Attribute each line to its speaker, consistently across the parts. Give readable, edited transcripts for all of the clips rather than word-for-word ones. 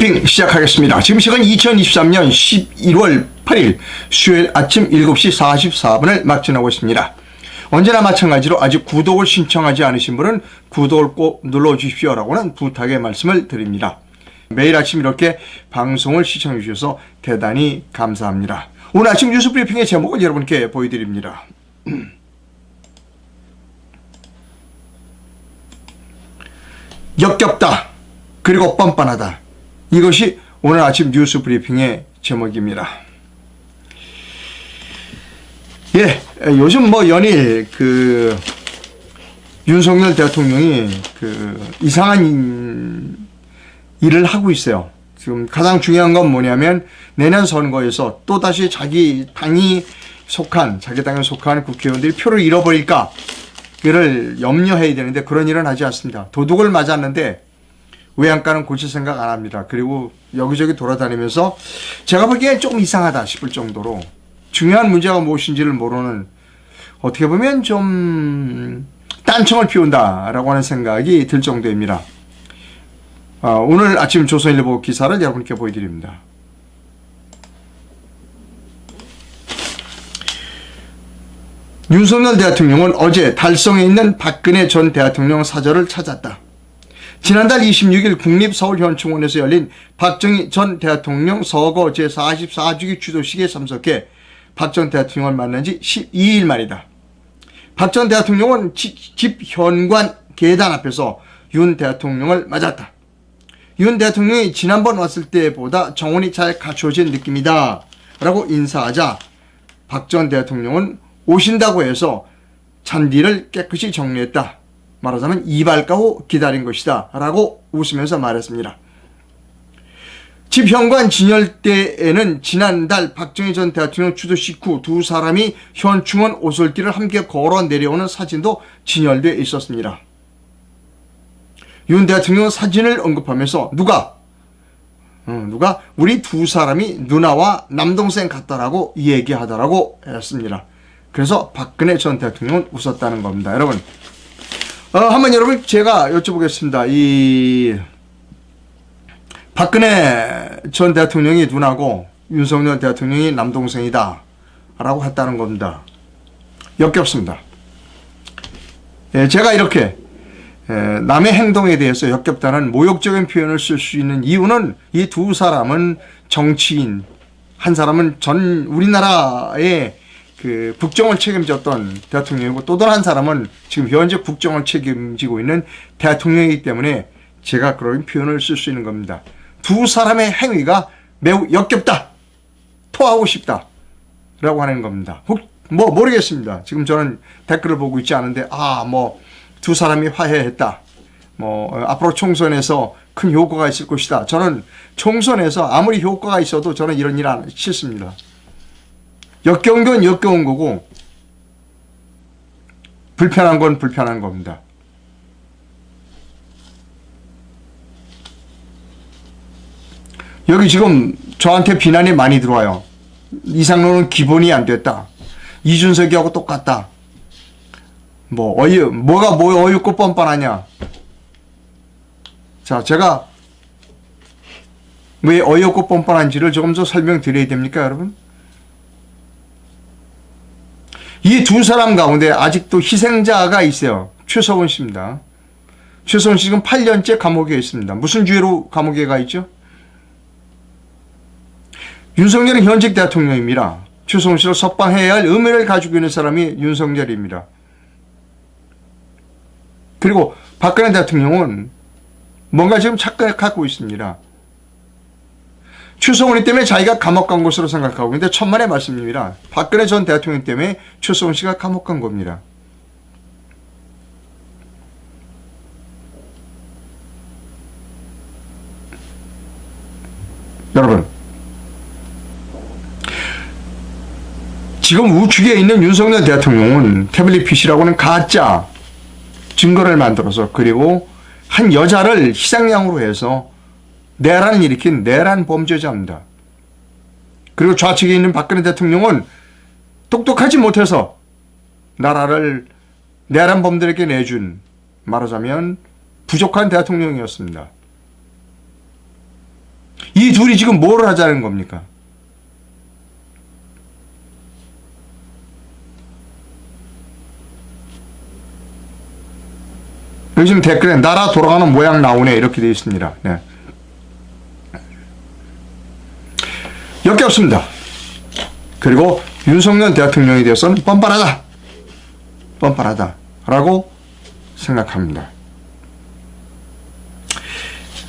Speaker 1: 브리핑 시작하겠습니다. 지금 시간 2023년 11월 8일 수요일 아침 7시 44분을 막 지나고 있습니다. 언제나 마찬가지로 아직 구독을 신청하지 않으신 분은 구독을 꼭 눌러주십시오 라고는 부탁의 말씀을 드립니다. 매일 아침 이렇게 방송을 시청해 주셔서 대단히 감사합니다. 오늘 아침 뉴스 브리핑의 제목을 여러분께 보여드립니다. 역겹다. 그리고 뻔뻔하다. 이것이 오늘 아침 뉴스 브리핑의 제목입니다. 예, 요즘 연일 윤석열 대통령이 이상한 일을 하고 있어요. 지금 가장 중요한 건 뭐냐면 내년 선거에서 또다시 자기 당에 속한 국회의원들이 표를 잃어버릴까 그를 염려해야 되는데 그런 일은 하지 않습니다. 도둑을 맞았는데 외양간은 고칠 생각 안 합니다. 그리고 여기저기 돌아다니면서 제가 보기엔 조금 이상하다 싶을 정도로 중요한 문제가 무엇인지를 모르는, 어떻게 보면 좀 딴청을 피운다라고 하는 생각이 들 정도입니다. 오늘 아침 조선일보 기사를 여러분께 보여드립니다. 윤석열 대통령은 어제 달성에 있는 박근혜 전 대통령 사저를 찾았다. 지난달 26일 국립서울현충원에서 열린 박정희 전 대통령 서거 제44주기 추도식에 참석해 박 전 대통령을 만난 지 12일 만이다. 박 전 대통령은 집 현관 계단 앞에서 윤 대통령을 맞았다. 윤 대통령이 지난번 왔을 때보다 정원이 잘 갖춰진 느낌이다 라고 인사하자 박 전 대통령은 오신다고 해서 잔디를 깨끗이 정리했다. 말하자면 이발가후 기다린 것이다 라고 웃으면서 말했습니다. 집 현관 진열대에는 지난달 박정희 전 대통령 추도식 후 두 사람이 현충원 오솔길을 함께 걸어 내려오는 사진도 진열되어 있었습니다. 윤 대통령은 사진을 언급하면서 누가 우리 두 사람이 누나와 남동생 같다라고 얘기하더라고 했습니다. 그래서 박근혜 전 대통령은 웃었다는 겁니다. 여러분, 한번 여러분 제가 여쭤보겠습니다. 이 박근혜 전 대통령이 누나고 윤석열 대통령이 남동생이다 라고 했다는 겁니다. 역겹습니다. 제가 이렇게 남의 행동에 대해서 역겹다는 모욕적인 표현을 쓸 수 있는 이유는 이 두 사람은 정치인, 한 사람은 전 우리나라의 국정을 책임졌던 대통령이고 또 다른 한 사람은 지금 현재 국정을 책임지고 있는 대통령이기 때문에 제가 그런 표현을 쓸 수 있는 겁니다. 두 사람의 행위가 매우 역겹다, 토하고 싶다 라고 하는 겁니다. 모르겠습니다. 지금 저는 댓글을 보고 있지 않은데 두 사람이 화해했다, 앞으로 총선에서 큰 효과가 있을 것이다. 저는 총선에서 아무리 효과가 있어도 저는 이런 일 안 싫습니다. 역겨운 건 역겨운 거고 불편한 건 불편한 겁니다. 여기 지금 저한테 비난이 많이 들어와요. 이상로는 기본이 안 됐다. 이준석이하고 똑같다. 뭐가 어이없고 뻔뻔하냐. 자, 제가 왜 어이없고 뻔뻔한지를 조금 더 설명드려야 됩니까, 여러분? 이 두 사람 가운데 아직도 희생자가 있어요. 최서원 씨입니다. 최서원 씨 지금 8년째 감옥에 있습니다. 무슨 죄로 감옥에 가 있죠? 윤석열은 현직 대통령입니다. 최서원 씨를 석방해야 할 의무를 가지고 있는 사람이 윤석열입니다. 그리고 박근혜 대통령은 뭔가 지금 착각하고 있습니다. 최서원 때문에 자기가 감옥 간 것으로 생각하고 있는데 천만의 말씀입니다. 박근혜 전 대통령 때문에 최서원 씨가 감옥 간 겁니다. 여러분, 지금 우측에 있는 윤석열 대통령은 태블릿 PC라고는 가짜 증거를 만들어서, 그리고 한 여자를 희생양으로 해서 내란을 일으킨 내란 범죄자입니다. 그리고 좌측에 있는 박근혜 대통령은 똑똑하지 못해서 나라를 내란범들에게 내준, 말하자면 부족한 대통령이었습니다. 이 둘이 지금 뭘 하자는 겁니까? 요즘 댓글에 나라 돌아가는 모양 나오네 이렇게 되어 있습니다. 네. 역겹습니다. 그리고 윤석열 대통령에 대해서는 뻔뻔하다라고 생각합니다.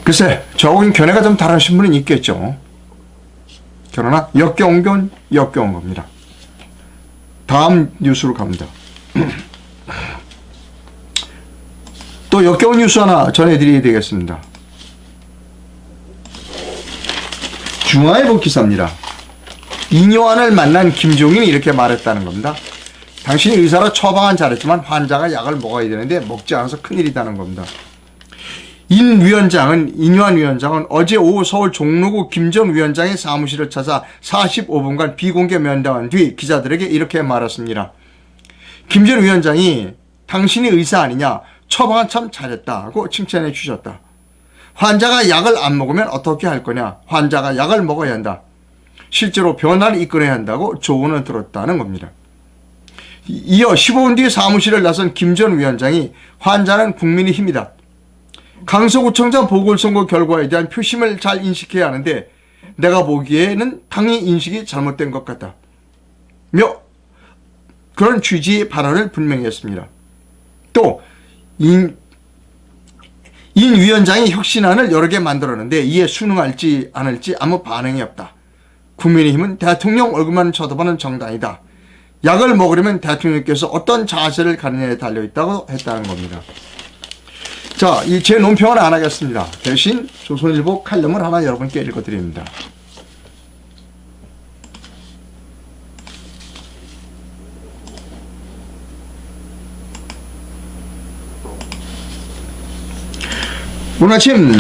Speaker 1: 글쎄, 저하고는 견해가 좀 다르신 분은 있겠죠. 그러나 역겨운 건 역겨운 겁니다. 다음 뉴스로 갑니다. 또 역겨운 뉴스 하나 전해드려야 되겠습니다. 중앙일보 기사입니다. 이뇨환을 만난 김종인이 이렇게 말했다는 겁니다. 당신이 의사로 처방은 잘했지만 환자가 약을 먹어야 되는데 먹지 않아서 큰일이다는 겁니다. 인뇨환 위원장은 어제 오후 서울 종로구 김 전 위원장의 사무실을 찾아 45분간 비공개 면담한 뒤 기자들에게 이렇게 말했습니다. 김 전 위원장이 당신이 의사 아니냐, 처방은 참 잘했다고 칭찬해 주셨다. 환자가 약을 안 먹으면 어떻게 할 거냐, 환자가 약을 먹어야 한다. 실제로 변화를 이끌어야 한다고 조언을 들었다는 겁니다. 이어 15분 뒤에 사무실을 나선 김 전 위원장이 환자는 국민의힘이다. 강서구청장 보궐선거 결과에 대한 표심을 잘 인식해야 하는데 내가 보기에는 당의 인식이 잘못된 것 같다. 며 그런 취지의 발언을 분명히 했습니다. 또 인 위원장이 혁신안을 여러 개 만들었는데 이에 순응할지 않을지 아무 반응이 없다. 국민의힘은 대통령 얼굴만 쳐다보는 정당이다. 약을 먹으려면 대통령께서 어떤 자세를 가느냐에 달려있다고 했다는 겁니다. 자, 제 논평은 안 하겠습니다. 대신 조선일보 칼럼을 하나 여러분께 읽어드립니다. 오늘 아침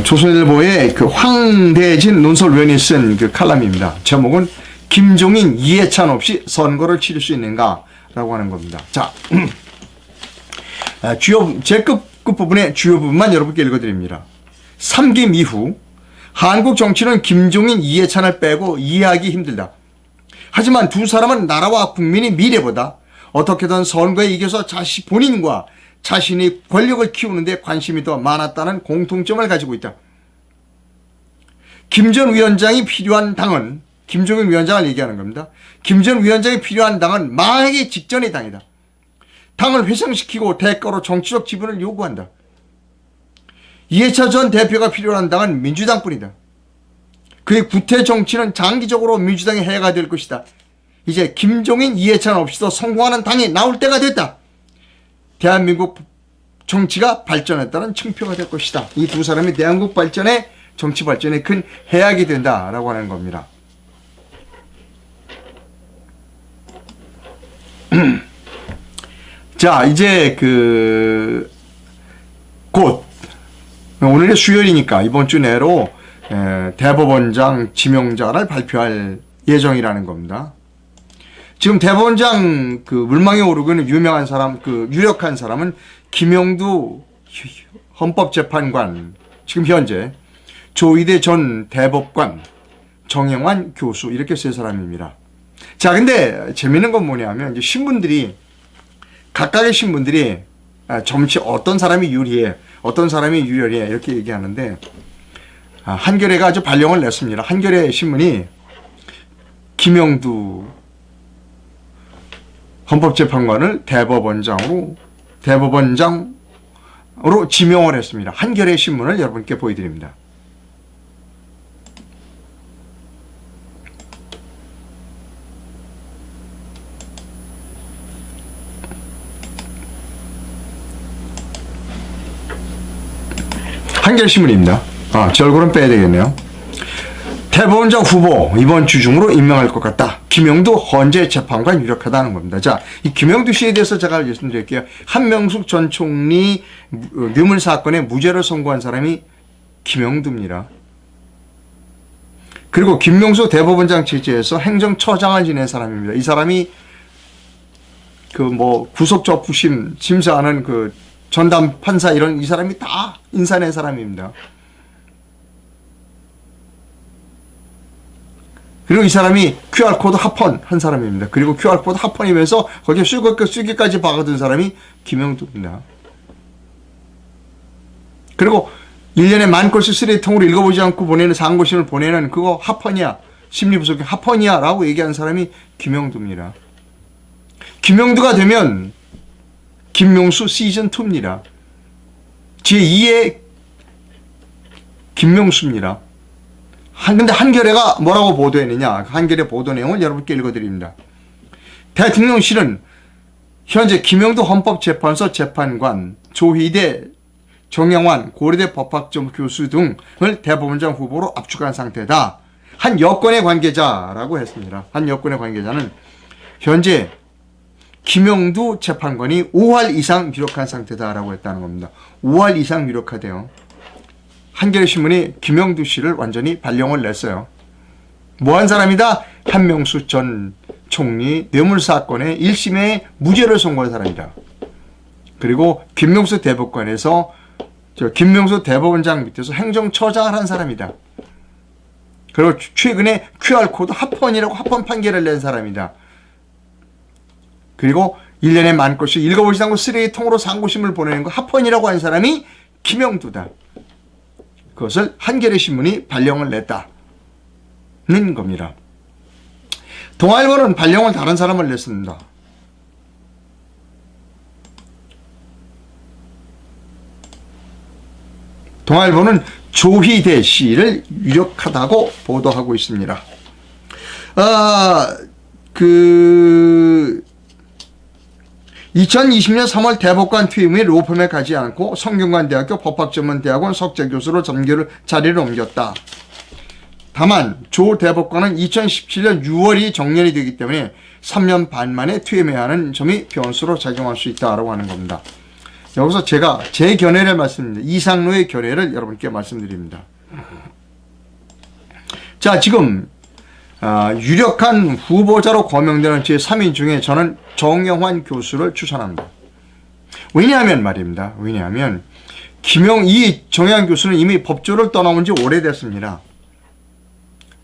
Speaker 1: 조선일보의 황대진 논설위원이 쓴 칼럼입니다. 제목은 김종인, 이해찬 없이 선거를 치를 수 있는가? 라고 하는 겁니다. 자, 제 끝부분의 주요 부분만 여러분께 읽어드립니다. 3김 이후 한국 정치는 김종인, 이해찬을 빼고 이해하기 힘들다. 하지만 두 사람은 나라와 국민의 미래보다 어떻게든 선거에 이겨서 본인과 자신이 권력을 키우는 데 관심이 더 많았다는 공통점을 가지고 있다. 김 전 위원장이 필요한 당은, 김종인 위원장을 얘기하는 겁니다. 김 전 위원장이 필요한 당은 망하기 직전의 당이다. 당을 회생시키고 대가로 정치적 지분을 요구한다. 이해찬 전 대표가 필요한 당은 민주당뿐이다. 그의 구태 정치는 장기적으로 민주당의 해가 될 것이다. 이제 김종인, 이해찬 없이도 성공하는 당이 나올 때가 됐다. 대한민국 정치가 발전했다는 층표가 될 것이다. 이 두 사람이 대한민국 발전에, 정치 발전에 큰 해악이 된다라고 하는 겁니다. 자, 이제 곧 오늘이 수요일이니까 이번 주 내로 대법원장 지명자를 발표할 예정이라는 겁니다. 지금 대법원장 물망에 오르고 있는 유명한 사람, 유력한 사람은 김영두 헌법재판관, 지금 현재 조희대 전 대법관, 정영환 교수, 이렇게 세 사람입니다. 자, 근데 재밌는 건 뭐냐면, 이제 각각의 신문들이 정치 어떤 사람이 유리해, 어떤 사람이 유리해, 이렇게 얘기하는데, 한겨레가 아주 발령을 냈습니다. 한겨레 신문이 김영두 헌법재판관을 대법원장으로 지명을 했습니다. 한겨레 신문을 여러분께 보여드립니다. 한겨레 신문입니다. 제 얼굴은 빼야 되겠네요. 대법원장 후보 이번 주 중으로 임명할 것 같다. 김영두 헌재 재판관 유력하다는 겁니다. 자, 이 김영두 씨에 대해서 제가 말씀드릴게요. 한명숙 전 총리 뇌물 사건에 무죄를 선고한 사람이 김영두입니다. 그리고 김명수 대법원장 체제에서 행정처장을 지낸 사람입니다. 이 사람이 구속접부심 심사하는 전담 판사 이 사람이 다 인사낸 사람입니다. 그리고 이 사람이 QR코드 합헌한 사람입니다. 그리고 QR코드 합헌이면서 거기에 수기까지 박아둔 사람이 김영두입니다. 그리고 1년에 10,000건씩 쓰레기통으로 읽어보지 않고 보내는 상고심을 보내는 그거 합헌이야. 심리부속의 합헌이야 라고 얘기한 사람이 김영두입니다. 김영두가 되면 김명수 시즌2입니다. 제2의 김명수입니다. 근데 한겨레가 뭐라고 보도했느냐. 한겨레 보도 내용을 여러분께 읽어드립니다. 대통령실은 현재 김영두 헌법재판소 재판관, 조희대, 정영환 고려대 법학점 교수 등을 대법원장 후보로 압축한 상태다. 한 여권의 관계자라고 했습니다. 한 여권의 관계자는 현재 김영두 재판관이 5할 이상 유력한 상태다라고 했다는 겁니다. 5할 이상 유력하대요. 한겨레 신문이 김영두 씨를 완전히 발령을 냈어요. 뭐한 사람이다? 한명수 전 총리 뇌물사건의 1심에 무죄를 선고한 사람이다. 그리고 김명수 대법관에서 김명수 대법원장 밑에서 행정처장을 한 사람이다. 그리고 최근에 QR코드 합헌이라고 합헌 판결을 낸 사람이다. 그리고 1년에 10,000건씩 읽어보지도 않고 쓰레기통으로 상고심을 보내는 거 합헌이라고 한 사람이 김영두다. 그것을 한겨레 신문이 발령을 냈다는 겁니다. 동아일보는 발령을 다른 사람을 냈습니다. 동아일보는 조희대 씨를 유력하다고 보도하고 있습니다. 2020년 3월 대법관 퇴임 후에 로펌에 가지 않고 성균관대학교 법학전문대학원 석재교수로 자리를 옮겼다. 다만 조 대법관은 2017년 6월이 정년이 되기 때문에 3년 반 만에 퇴임해야 하는 점이 변수로 작용할 수 있다고 하는 겁니다. 여기서 제가 제 견해를 말씀드립니다. 이상로의 견해를 여러분께 말씀드립니다. 자, 지금 유력한 후보자로 거명되는 제3인 중에 저는 정영환 교수를 추천합니다. 왜냐하면 말입니다. 왜냐하면 이 정영환 교수는 이미 법조를 떠나온 지 오래됐습니다.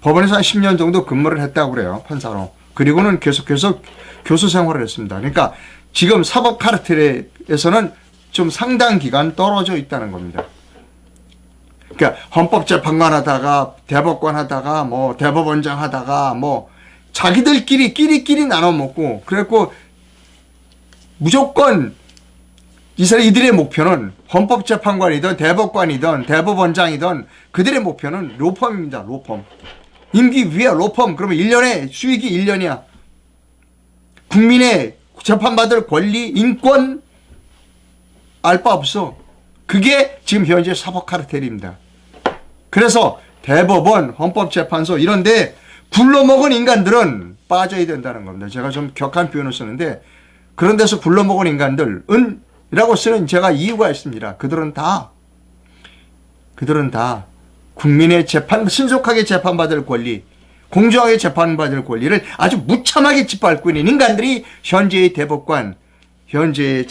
Speaker 1: 법원에서 한 10년 정도 근무를 했다고 그래요. 판사로. 그리고는 계속해서 교수 생활을 했습니다. 그러니까 지금 사법 카르텔에서는 좀 상당 기간 떨어져 있다는 겁니다. 그러니까 헌법재판관 하다가 대법관 하다가 뭐 대법원장 하다가 뭐 자기들끼리 나눠 먹고 그래갖고 무조건 이들의 목표는 헌법재판관이든 대법관이든 대법원장이든 그들의 목표는 로펌입니다. 로펌. 임기 위에 로펌. 그러면 1년에 수익이 1년이야. 국민의 재판받을 권리, 인권 알 바 없어. 그게 지금 현재 사법 카르텔입니다. 그래서 대법원, 헌법재판소 이런데 굴러먹은 인간들은 빠져야 된다는 겁니다. 제가 좀 격한 표현을 쓰는데 그런 데서 굴러먹은 인간들은 이라고 쓰는 제가 이유가 있습니다. 그들은 다 국민의 신속하게 재판받을 권리, 공정하게 재판받을 권리를 아주 무참하게 짓밟고 있는 인간들이 현재의 대법관, 현재의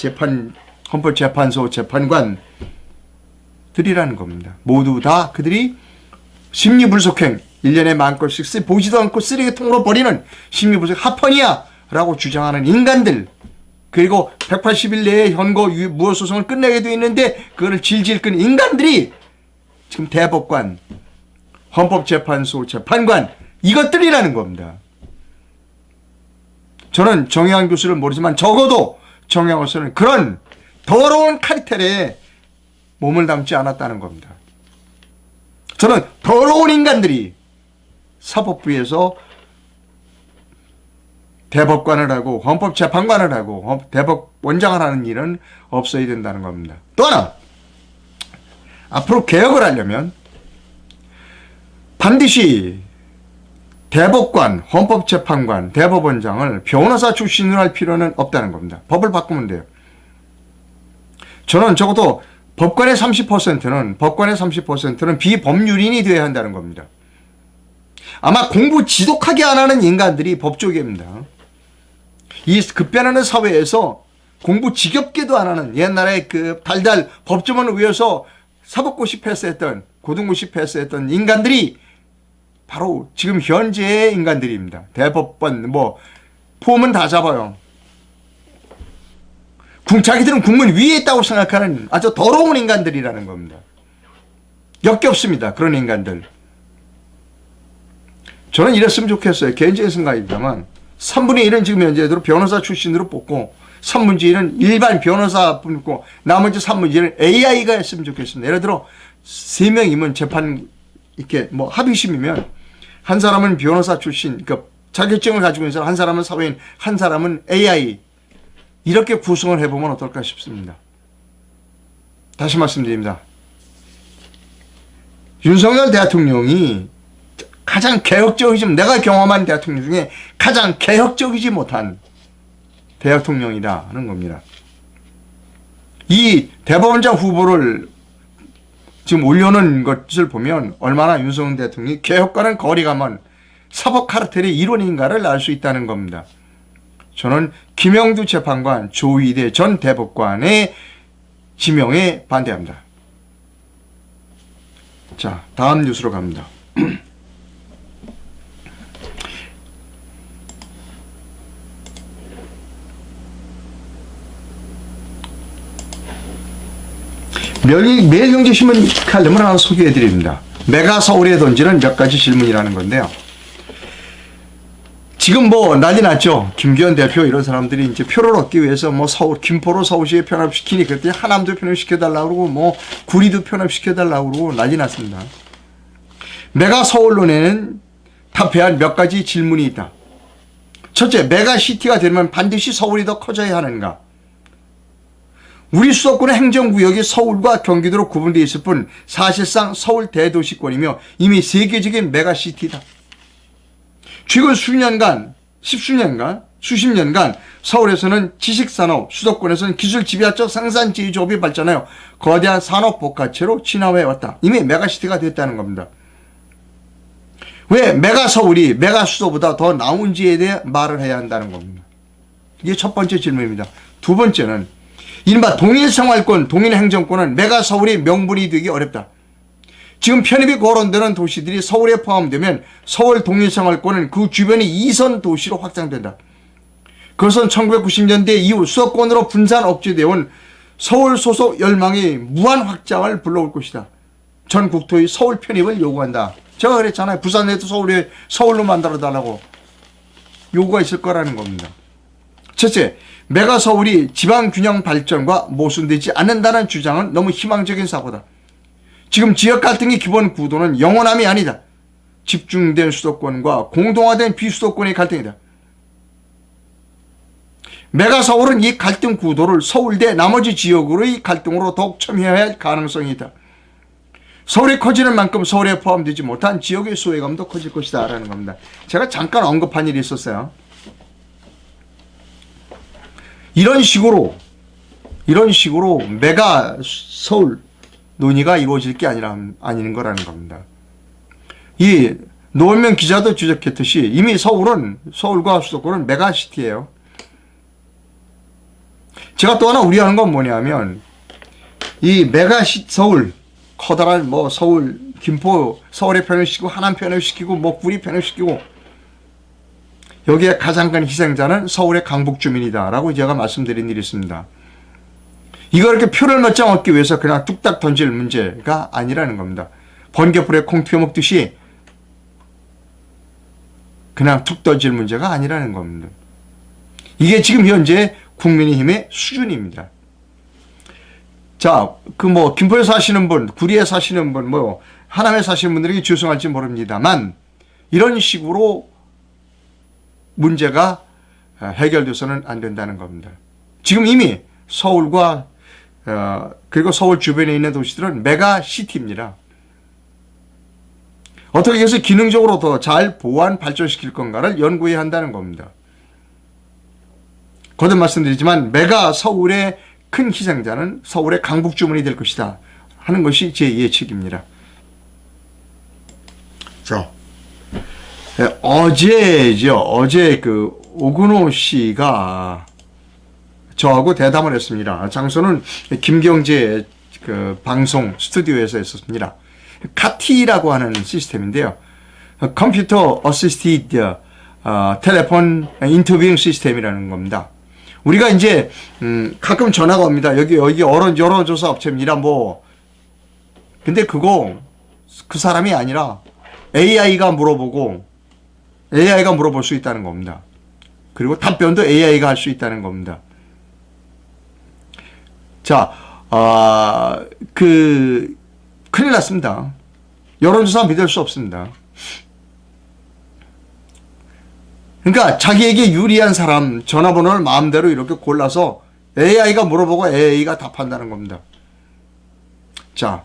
Speaker 1: 헌법재판소 재판관들이라는 겁니다. 모두 다 그들이 심리불속행 1년에 10,000건씩 보지도 않고 쓰레기통으로 버리는 심리불속 합헌이야 라고 주장하는 인간들, 그리고 180일 내에 현고 무효소송을 끝내게 돼 있는데 그거를 질질 끄는 인간들이 지금 대법관, 헌법재판소 재판관 이것들이라는 겁니다. 저는 정영환 교수를 모르지만 적어도 정영환 교수는 그런 더러운 카르텔에 몸을 담지 않았다는 겁니다. 저는 더러운 인간들이 사법부에서 대법관을 하고 헌법재판관을 하고 대법원장을 하는 일은 없어야 된다는 겁니다. 또 하나, 앞으로 개혁을 하려면 반드시 대법관, 헌법재판관, 대법원장을 변호사 출신으로 할 필요는 없다는 겁니다. 법을 바꾸면 돼요. 저는 적어도 법관의 30%는 비법률인이 되어야 한다는 겁니다. 아마 공부 지독하게 안 하는 인간들이 법조계입니다. 이 급변하는 사회에서 공부 지겹게도 안 하는 옛날에 그 달달 법조문을 위해서 사법고시 패스했던 고등고시 패스했던 인간들이 바로 지금 현재의 인간들입니다. 대법원 뭐 폼은 다 잡아요. 자기들은 국민 위에 있다고 생각하는 아주 더러운 인간들이라는 겁니다. 역겹습니다. 그런 인간들. 저는 이랬으면 좋겠어요. 개인적인 생각입니다만 3분의 1은 지금 현재대로 변호사 출신으로 뽑고 3분의 1은 일반 변호사 뽑고 나머지 3분의 1은 AI가 했으면 좋겠습니다. 예를 들어 3명이면 재판 이렇게 뭐 합의심이면 한 사람은 변호사 출신 그러니까 자격증을 가지고 있는 사람, 한 사람은 사회인, 한 사람은 AI 이렇게 구성을 해보면 어떨까 싶습니다. 다시 말씀드립니다. 윤석열 대통령이 가장 개혁적이지 내가 경험한 대통령 중에 가장 개혁적이지 못한 대통령이라는 겁니다. 이 대법원장 후보를 지금 올려놓은 것을 보면 얼마나 윤석열 대통령이 개혁과는 거리가 먼 사법 카르텔의 일원인가를 알 수 있다는 겁니다. 저는 김영두 재판관, 조희대 전 대법관의 지명에 반대합니다. 자, 다음 뉴스로 갑니다. 매일경제신문 칼럼을 하나 소개해드립니다. 메가 서울에 던지는 몇 가지 질문이라는 건데요. 지금 뭐 난리 났죠. 김기현 대표 이런 사람들이 이제 표를 얻기 위해서 뭐 서울, 김포로 서울시에 편입시키니 그랬더니 하남도 편입시켜달라고 그러고 뭐 구리도 편입시켜달라고 그러고 난리 났습니다. 메가 서울론에는 답해야 몇 가지 질문이 있다. 첫째, 메가시티가 되면 반드시 서울이 더 커져야 하는가? 우리 수도권의 행정구역이 서울과 경기도로 구분되어 있을 뿐 사실상 서울 대도시권이며 이미 세계적인 메가시티다. 최근 수년간, 수십 년간 서울에서는 지식산업, 수도권에서는 기술집약적 생산제조업이 발전하여 거대한 산업복합체로 진화해왔다. 이미 메가시티가 됐다는 겁니다. 왜 메가서울이 메가수도보다 더 나은지에 대해 말을 해야 한다는 겁니다. 이게 첫 번째 질문입니다. 두 번째는 이른바 동일생활권, 동일행정권은 메가서울이 명분이 되기 어렵다. 지금 편입이 거론되는 도시들이 서울에 포함되면 서울 동일생활권은 그 주변의 2선 도시로 확장된다. 그것은 1990년대 이후 수도권으로 분산 억제되어 온 서울 소속 열망이 무한 확장을 불러올 것이다. 전 국토의 서울 편입을 요구한다. 제가 그랬잖아요. 부산에도 서울로 만들어달라고 요구가 있을 거라는 겁니다. 첫째, 메가서울이 지방균형 발전과 모순되지 않는다는 주장은 너무 희망적인 사고다. 지금 지역 갈등의 기본 구도는 영원함이 아니다. 집중된 수도권과 공동화된 비수도권의 갈등이다. 메가서울은 이 갈등 구도를 서울대 나머지 지역으로의 갈등으로 더욱 첨예해야 할 가능성이 있다. 서울이 커지는 만큼 서울에 포함되지 못한 지역의 소외감도 커질 것이다 라는 겁니다. 제가 잠깐 언급한 일이 있었어요. 이런 식으로 메가 서울 논의가 이루어질 게 아닌 거라는 겁니다. 이 노원명 기자도 지적했듯이 이미 서울과 수도권은 메가시티예요. 제가 또 하나 우려하는 건 뭐냐면 이 서울 커다란 뭐 서울, 김포, 서울에 편입시키고 하남 편입시키고 뭐 구리 편입시키고 여기에 가장 큰 희생자는 서울의 강북 주민이다라고 제가 말씀드린 일이 있습니다. 이거 이렇게 표를 몇 장 얻기 위해서 그냥 뚝딱 던질 문제가 아니라는 겁니다. 번개불에 콩 튀어 먹듯이 그냥 툭 던질 문제가 아니라는 겁니다. 이게 지금 현재 국민의힘의 수준입니다. 자, 김포에 사시는 분, 구리에 사시는 분, 하남에 사시는 분들에게 죄송할지 모릅니다만 이런 식으로 문제가 해결돼서는 안 된다는 겁니다. 지금 이미 서울과 그리고 서울 주변에 있는 도시들은 메가시티입니다. 어떻게 해서 기능적으로 더 잘 보완 발전시킬 건가를 연구해야 한다는 겁니다. 거듭 말씀드리지만 메가 서울의 큰 희생자는 서울의 강북 주민이 될 것이다 하는 것이 제 예측입니다. 자, 어제 오근호 씨가 저하고 대담을 했습니다. 장소는 김경재 방송 스튜디오에서 했었습니다. 카티라고 하는 시스템인데요. 컴퓨터 어시스티드 텔레폰 인터뷰잉 시스템이라는 겁니다. 우리가 이제 가끔 전화가 옵니다. 여기 여론조사 업체입니다. 뭐 근데 그거 그 사람이 아니라 AI가 물어볼 수 있다는 겁니다. 그리고 답변도 AI가 할 수 있다는 겁니다. 자, 큰일 났습니다. 여론조사 믿을 수 없습니다. 그러니까 자기에게 유리한 사람 전화번호를 마음대로 이렇게 골라서 AI가 물어보고 AI가 답한다는 겁니다. 자,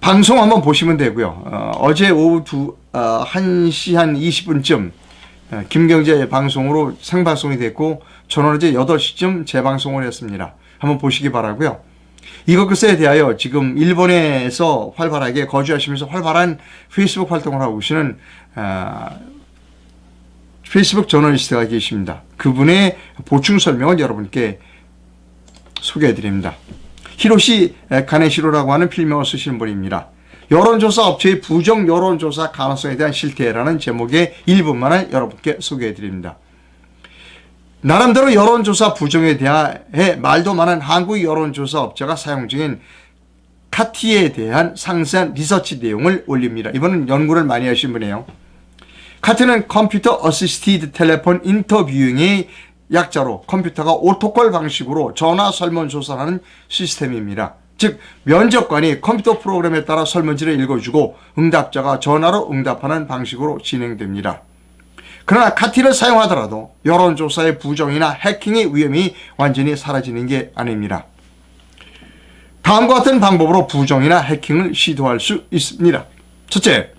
Speaker 1: 방송 한번 보시면 되고요. 어제 오후 1시 한 20분쯤 김경재 방송으로 생방송이 됐고 저는 어제 8시쯤 재방송을 했습니다. 한번 보시기 바라고요. 이것에 대하여 지금 일본에서 활발하게 거주하시면서 활발한 페이스북 활동을 하고 계시는 페이스북 저널리스트가 계십니다. 그분의 보충 설명을 여러분께 소개해 드립니다. 히로시 가네시로라고 하는 필명을 쓰시는 분입니다. 여론조사 업체의 부정 여론조사 가능성에 대한 실태라는 제목의 일부만을 여러분께 소개해 드립니다. 나름대로 여론조사 부정에 대해 말도 많은 한국 여론조사 업체가 사용 중인 카티에 대한 상세한 리서치 내용을 올립니다. 이번은 연구를 많이 하신 분이에요. 카티는 컴퓨터 어시스티드 텔레폰 인터뷰잉의 약자로 컴퓨터가 오토콜 방식으로 전화 설문조사를 하는 시스템입니다. 즉 면접관이 컴퓨터 프로그램에 따라 설문지를 읽어주고 응답자가 전화로 응답하는 방식으로 진행됩니다. 그러나 카티를 사용하더라도 여론조사의 부정이나 해킹의 위험이 완전히 사라지는 게 아닙니다. 다음과 같은 방법으로 부정이나 해킹을 시도할 수 있습니다. 첫째,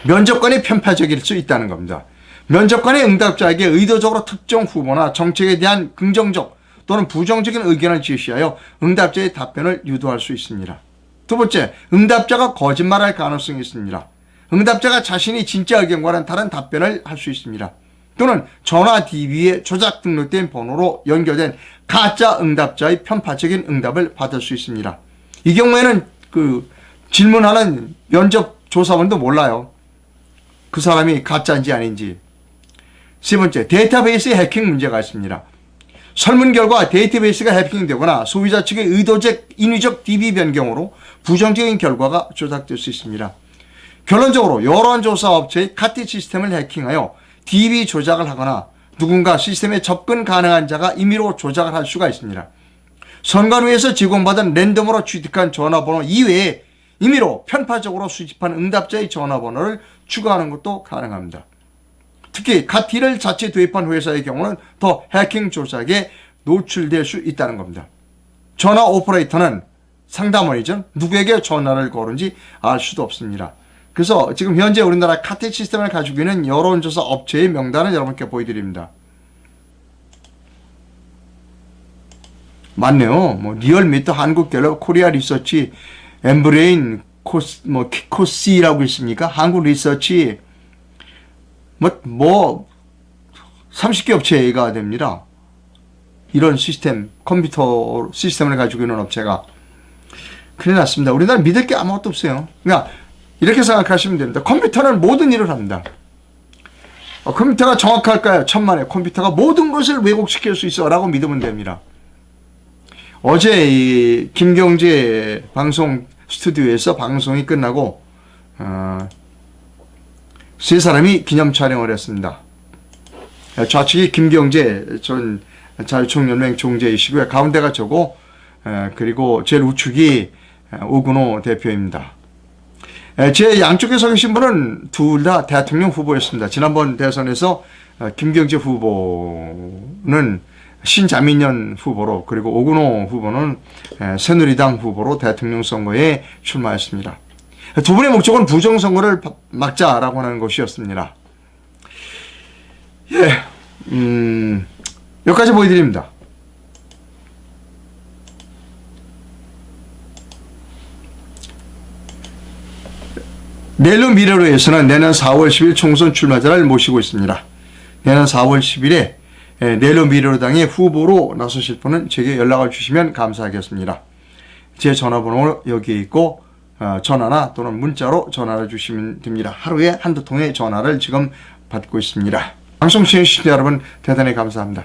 Speaker 1: 면접관이 편파적일 수 있다는 겁니다. 면접관의 응답자에게 의도적으로 특정 후보나 정책에 대한 긍정적 또는 부정적인 의견을 제시하여 응답자의 답변을 유도할 수 있습니다. 두 번째, 응답자가 거짓말할 가능성이 있습니다. 응답자가 자신이 진짜 의견과는 다른 답변을 할 수 있습니다. 또는 전화 DB에 조작 등록된 번호로 연결된 가짜 응답자의 편파적인 응답을 받을 수 있습니다. 이 경우에는 질문하는 면접 조사원도 몰라요. 그 사람이 가짜인지 아닌지. 세 번째, 데이터베이스에 해킹 문제가 있습니다. 설문 결과 데이터베이스가 해킹되거나 소비자 측의 의도적 인위적 DB 변경으로 부정적인 결과가 조작될 수 있습니다. 결론적으로 여론조사 업체의 카티 시스템을 해킹하여 DB 조작을 하거나 누군가 시스템에 접근 가능한 자가 임의로 조작을 할 수가 있습니다. 선관위에서 제공받은 랜덤으로 취득한 전화번호 이외에 임의로 편파적으로 수집한 응답자의 전화번호를 추가하는 것도 가능합니다. 특히 카티를 자체 도입한 회사의 경우는 더 해킹 조작에 노출될 수 있다는 겁니다. 전화 오퍼레이터는 상담원이죠. 누구에게 전화를 걸은지 알 수도 없습니다. 그래서 지금 현재 우리나라 카티 시스템을 가지고 있는 여론조사 업체의 명단을 여러분께 보여드립니다. 맞네요. 뭐 리얼미터, 한국갤럽, 코리아 리서치, 엠브레인, 키코시라고 있습니까? 한국 리서치, 30개 업체가 됩니다. 이런 시스템, 컴퓨터 시스템을 가지고 있는 업체가. 큰일 났습니다. 우리나라 믿을 게 아무것도 없어요. 그러니까 이렇게 생각하시면 됩니다. 컴퓨터는 모든 일을 합니다. 컴퓨터가 정확할까요? 천만에. 컴퓨터가 모든 것을 왜곡시킬 수 있어 라고 믿으면 됩니다. 어제 이 김경재 방송 스튜디오에서 방송이 끝나고 세 사람이 기념 촬영을 했습니다. 좌측이 김경재 전 자유총연맹 총재이시고요. 가운데가 저고 그리고 제일 우측이 오근호 대표입니다. 제 양쪽에 서 계신 분은 둘 다 대통령 후보였습니다. 지난번 대선에서 김경재 후보는 신자민련 후보로, 그리고 오근호 후보는 새누리당 후보로 대통령 선거에 출마했습니다. 두 분의 목적은 부정선거를 막자라고 하는 것이었습니다. 여기까지 보여드립니다. 넬로 미러로에서는 내년 4월 10일 총선 출마자를 모시고 있습니다. 내년 4월 10일에 넬로 미러로당의 후보로 나서실 분은 제게 연락을 주시면 감사하겠습니다. 제 전화번호 여기에 있고 전화나 또는 문자로 전화를 주시면 됩니다. 하루에 한두 통의 전화를 지금 받고 있습니다. 방송 시청해주신 여러분 대단히 감사합니다.